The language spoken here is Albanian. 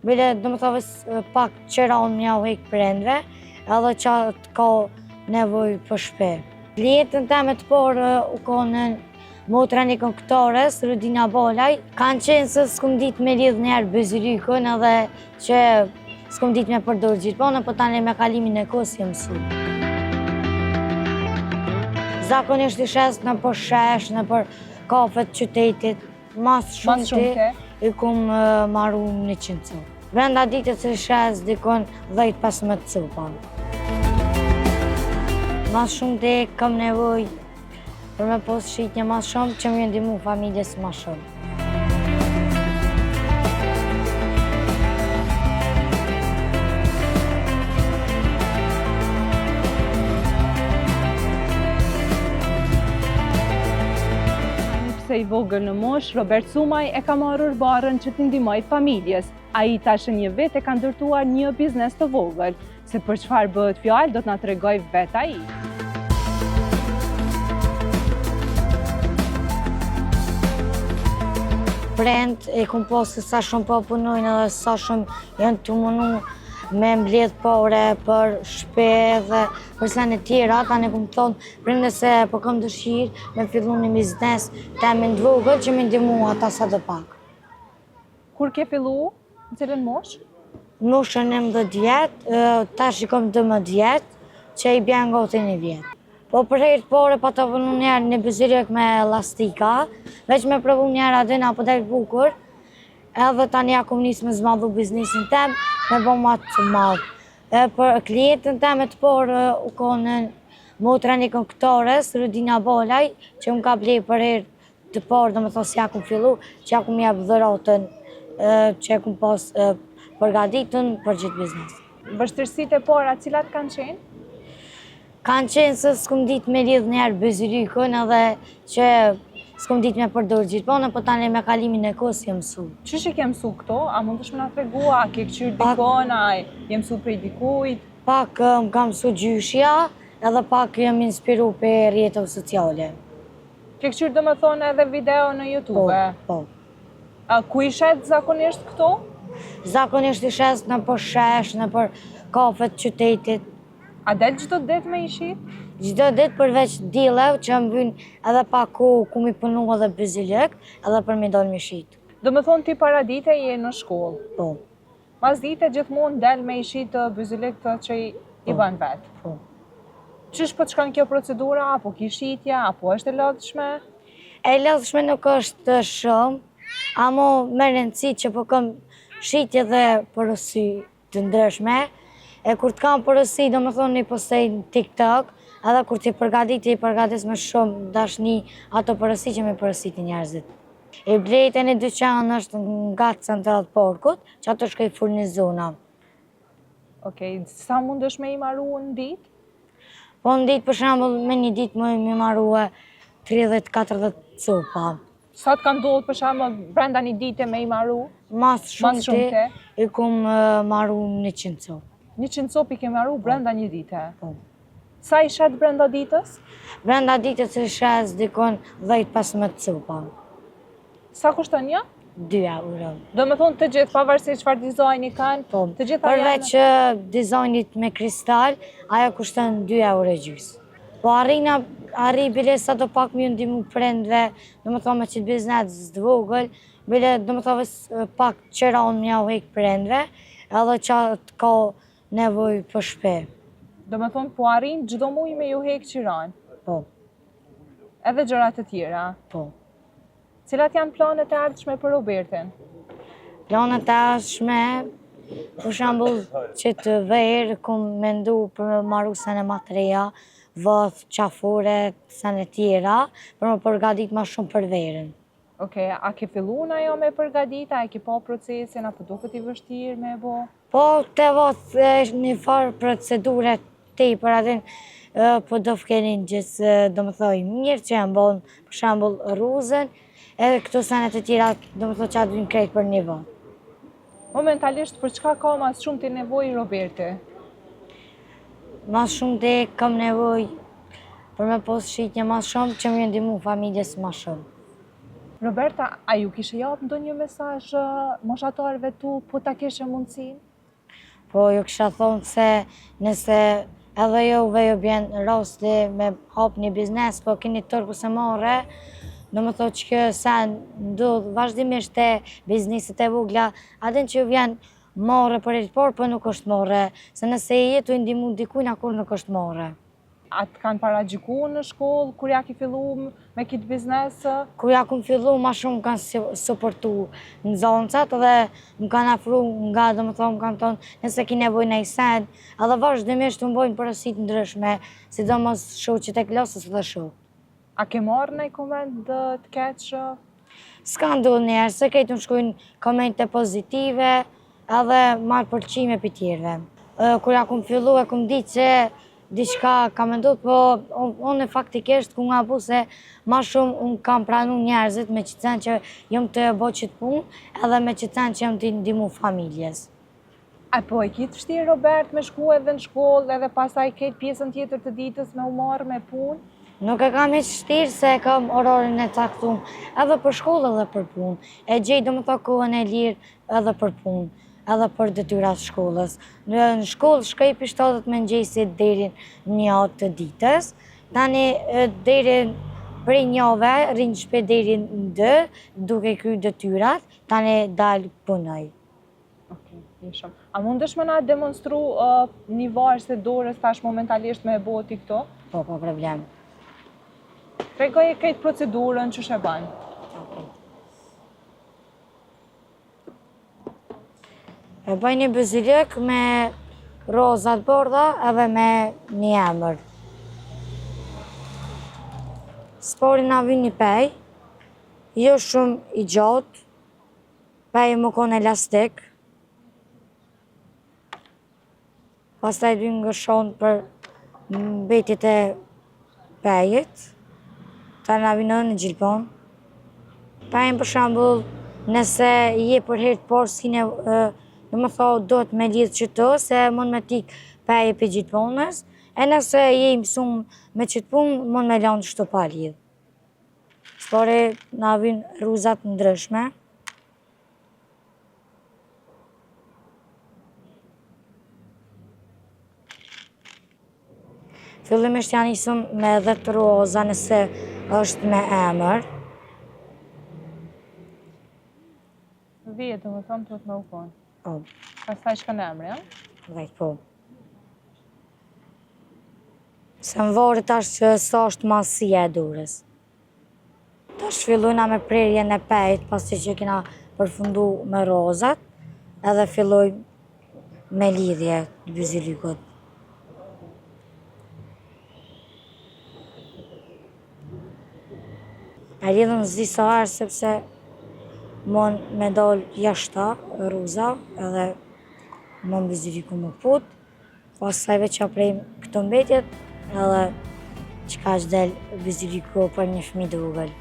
bile do më thove pak qëra unë mja u hek prendve, edhe që të ka nevoj për shpe. Klientën teme të porë u konën motra një këngëtores, Rudina Bolaj, kanë qenë se s'kum ditë me lidhë njerë Bëzyrykën edhe që s'kum ditë me përdorë gjithmonë, po tani me kalimin e kohës jë mësu. Zakonisht i shes në për shesh, në për kafet qytetit, mas shumëti i kum maru 100 copë. Brenda ditët se shes dikon 10-15 copa. Mas shumëti kam nevoj për me pos shqitje mas shumë që më ndimu familjes mas shumë. Se i vogël në mosh, Robert Sumaj e ka marrur barën që t'i ndihmoj familjes. Ai tash një vit e ka ndërtuar një biznes të vogël. Se për çfarë bëhet fjalë do t'na tregoj vet ai. Prent e kum pas se sa shumë po punojnë edhe sa shumë janë të munu me mbledh pore për shpe dhe për sene tjera, ta ne kum thonë prinde se po kam dëshirë me fillu një biznes temin të vogël që me ndihmu ata sa dhe pak. Kur ke fillu? Në cilën mosh? Moshën 11 vjetë, tash i kom 12 vjetë, që i bjen gati 1 vjetë. Po për herë pore pa të vënu njerë një Bëzyryk me elastika, veç me provu njerë adina po del bukur, edhe tani ja kum nisë me zmadhu biznesin tem, me bo matë të madhë. Për klientën teme të porë u konën motra një këngëtores, Rudina Bolaj, që më ka blej për herë të porë, do me thosë ja kum fillu, që ja kum jep dhëratën, që ja kum pas përgaditën për gjithë biznes. Vështirësitë e para cilat kanë qenë? Kanë qenë se s'kum ditë me lidhë njerë Bëzyrykën edhe që s'kum ditë me përdorë gjithmonë, po tani me kalimin e kohës jë mësu. Qysh i ke mësu këto? A mund të shmë nga tregua? A ke këqyrë dikon? A je mësu prej dikujt? Pak më kam mësu gjyshja edhe pak jam inspiru për rjetëve sociale. Ke këqyrë do me thonë edhe video në YouTube? Po. Ku i shet zakonisht këto? Zakonisht i shes në për shesh, në për kafet qytetit. A del çdo det me i shit? Çdo dit përveç dillev që më vynë edhe pak ku mi punu edhe Bëzyryk, edhe për mi donë mi shit. Do me thonë ti para dite je në shkollë? Po. Mas dite gjithmonë del me i shit të Bëzyryk të që i ban vetë? Po. Qysh po të shkon kjo procedura, apo ki shitja, apo është e lodhshme? E lodhshme nuk është shumë, amo me rëndësi që po kam shitje dhe porosi të ndryshme. E kur të kam porosi, do me thonë një postej në TikTok, edhe kur t'i përgatis me shumë dashni ato porosi që me porositi njerëzit. E blejt e një dyqan është nga Central Porkut, që ato shkoj furnizona. Okej, sa mund është me i maru në ditë? Po në ditë, për shembull, me një ditë më i maru 30-40 copa. Sa të kanë ndodhur për shembull brenda një dite me i maru? Mas shumëti i kum maru 100 copë. 100 copë i ke maru brenda një dite? Po. Sa i shet brenda ditës? Brenda ditës i shes dikon 10-15 copa. Sa kushton një? 2 euro. Do me thonë të gjithë, pavarësisht çfarë dizajni kanë, Po, të gjitha janë... përveç dizajnit me kristal, ajo kushton 2 euro gjys. Po arri bile sa do pak më ndihmu prindve, do me thonë me qëtë biznes të vogël, bile do me thonë pak qëra unë mja u hek prindve, edhe që të ka nevoj për shpe. Do me thonë po arrin çdo muaj me ju hek qiran? Po. Edhe gjërat të tjera? Po. Cilat janë planet e ardhshme për Robertin? Planet e ardhshme, për shembull që të verë, kum mendu për maru sene ma të reja, vëth, qafore, sene tjera, për më përgadit ma shumë për verën. Okej, a ke fillu në ajo me përgadit, a e ke pa procesin, apo duket i vështirë me bo? Po, të vëth një farë procedure te i për atin, po do fkenin gjithë, do më thoi, mirë që janë bon, për shembull ruzën, edhe këto senet e tjera, do më thoi që atë vinë krejt për një vënd. Momentalisht, për çka ka mas shumë të nevoj Roberti? Mas shumë të kam nevoj për me pos shqitje mas shumë që më ndihmu familjes mas shumë. Roberta, a ju kishe japë ndonjë mesazh moshatarëve tu po ta kishe mundësinë? Po ju kisha thonë se nëse edhe juve ju bjen rasti me hap një biznes, po keni tërku se more, do më thotë që kjo sen ndodh vazhdimisht te bizneset e vogla, atin që ju vjen more për e parë, po nuk është more, se nëse i jetu i ndihmu dikujna, kur nuk është more. A të kanë paragjyku në shkollë, kur ja ki fillu me kitë biznes? Kur ja kum fillu, ma shumë kanë suportu në zoncat dhe më kanë afru nga, do më thonë, më kanë thonë, nëse ki nevoj në i sen, edhe vazhdimisht të mbojnë përësit ndryshme, sidomos shoqet e klasës dhe shok. A ke marrë në i koment të keqë? S'ka ndodhë njerë, se kejtë më shkujnë komente pozitive edhe marrë përqime për tjerve. Kur ja kum fillu e kum ditë që diçka ka me ndodhë, po unë faktikisht ku nga bu se ma shumë unë kam pranu njerëzit me qëtësen që jëm të bo qëtë punë edhe me qëtësen që jëm të ndimu familjes. A po e kitë vështirë, Robert, me shku edhe në shkollë edhe pasaj ketë pjesën tjetër të ditës me u marrë me punë? Nuk e kam heq vështirë se kam orarin e caktuar edhe për shkollë edhe për punë. E gjej do më thonë kohën e lirë edhe për punë, edhe për detyrat shkollës. Në shkollë shkoj për 7 mëngjesit deri në 1 të ditës. Tani deri prej 1-ve rinë shpejt deri në 2 duke kryer detyrat, tani dal punoj. Okej, shumë. A mundesh me na demonstru një varës e dorës tash momentalisht me e boti këto? Po, problem. Tregoj e këtë procedurën që shë banë. E bëj një bëzilik me rozat bordha edhe me një emër. Spori na vin një pej, jo shumë i gjatë, pej më kone elastik. Pastaj dy ngëshon për mbetit e pejit. Ta na vinon në gjilpon. Pejin për shambull, nëse je për herë të parë s'kine, në më thonë, do të me lidhë qëto, se mund me tik peje për gjilponës, e nëse je i mësum me qëtë punë, mund me lanë qëto pa lidhë. Spore na vinë ruzat ndryshme. Fillimisht janë nisëm me 10 roza nëse është me emër. Vjetë, do më thonë të të më u konë. Po, Pastaj shkën emri, ja? vejtë po. Se më varet tash që sa është masia e durës. Tash fillojna me prerjen e pejt, pasi që kena përfundu me rozat, edhe filloj me lidhje të bizilikut. E lidhëm zdi sa herë sepse mund me dal jashta ruza edhe mund biziliku më put, pastaj veç aprejm këto mbetjet edhe qka që del biziliku për një fëmijë të vogël.